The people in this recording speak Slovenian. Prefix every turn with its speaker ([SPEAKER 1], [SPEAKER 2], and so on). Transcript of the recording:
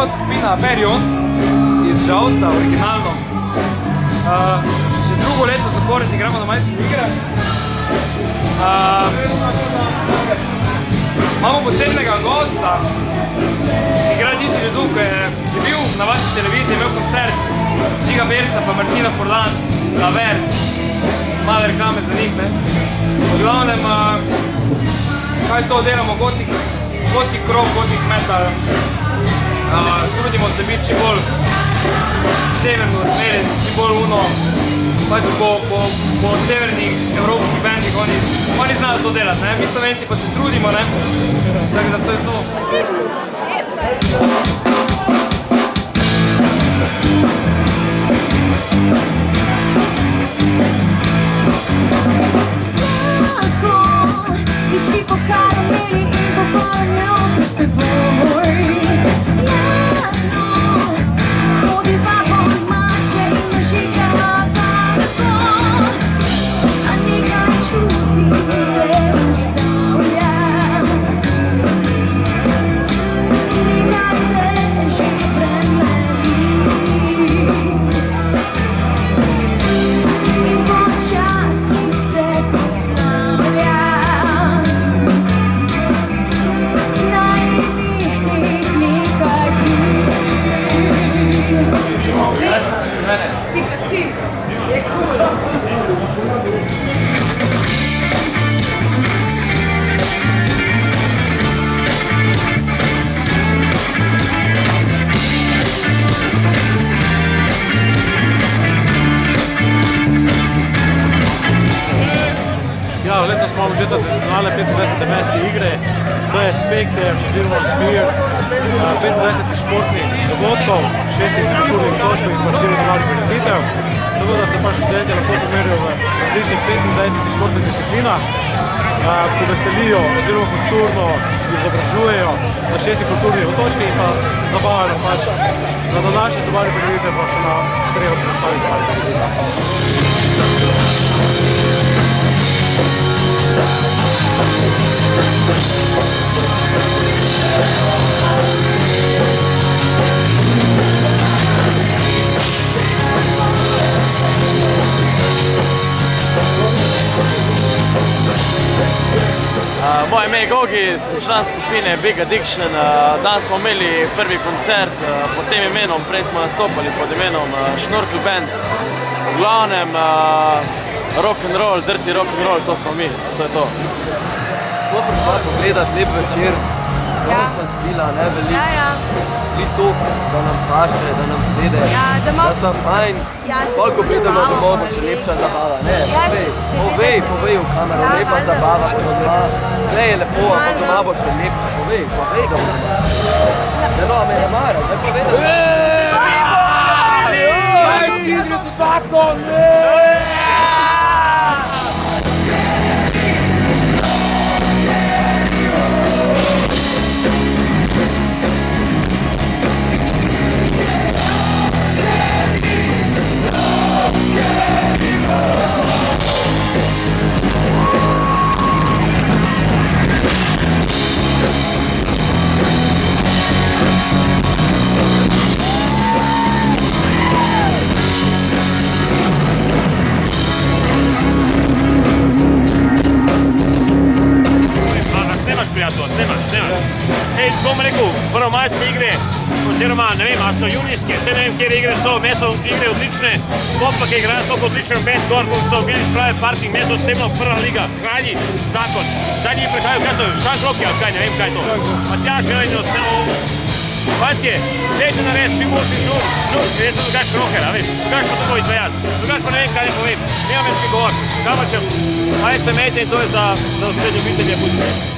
[SPEAKER 1] nova skupina Perion iz Žalca, originalno. Že drugo leto zapored igramo na majskih igrah. Imamo posebnega gosta, ki igra Diči Ledu, ko je že bil na vaši televiziji, imel koncert Žiga Bersa pa Martina Forlan na Vers. Male reklame za njih, ne. V glavnem, kaj to delamo, gotik rock, gotik metal. Trudimo se biti čim bolj severno usmerjeni, čim bolj pač po severnih evropskih bendih, oni znajo to delati, ne? Mi Slovenci pa se trudimo, ne? Tako da to je to.
[SPEAKER 2] Sladko, diši po karameli in po banju, tu s teboj. Ladno, hodi babo in mače in nažika lepo, a nekaj čutim, te ustavlja. Nekaj te že premeli in počasi se poslavlja. Naivnih teh nekaj dni. Pika si, je cool.
[SPEAKER 3] Ja, letos imamo že tradicionalne 25. majske igre, to je spekter oziroma zbir 25 športnih dogodkov, 6 kulturnih točkov in pa 4 zabavnih prireditev. Tako da se pa študenti lahko pomerijo v različnih 25 športnih disciplinah, poveselijo oziroma kulturno izobražujejo na 6 kulturnih otočkih in pa zabavajo pač na današnji zabavni prireditev pa še na 3 ostalih zabavnih prireditev.
[SPEAKER 4] Moje ime je Gogi, sem član skupine Big Addiction. Danes smo imeli prvi koncert pod tem imenom, prej smo nastopali pod imenom Šnorkel Band. V glavnem rock'n'roll, dirty rock'n'roll, to smo mi, to je to.
[SPEAKER 5] Smo prišla pogledat lep večer, malo sva zbila, ne veliko. Li to, da nam paše, da nam sede, da sva fajn. Koliko pridemo domov, bo še lepša zabava, ne? Povej v kamero, lepa zabava bo doma. Tle je lepo, ampak doma bo še lepša, povej ga bo doma. Ne no, me ne mara, ne povej da... Majski igre so zakon,
[SPEAKER 6] Ej, bom rekel, prvomajske igre, oziroma, ne vem, a so junijske, vse ne vem, kjer igre so, meni so igre odlične, spod pa, ki igrajo toliko odličen band gor, ko so bili sprave parking, meni so osebno prva liga, kralji, zakon. Zadnji prihajajo, kaj so, šank-roki ali kaj, ne vem, kaj je to. Matjaž, Velejno, fantje, dejte narediti čim boljši žur, jaz sem drugač rocker, a veš, drugač pa to bo izvajati, drugač pa ne vem, kaj ne povem, nemam več kaj govor, kaj pa če, aj se mejte in to je za vse ljubitelje muzike.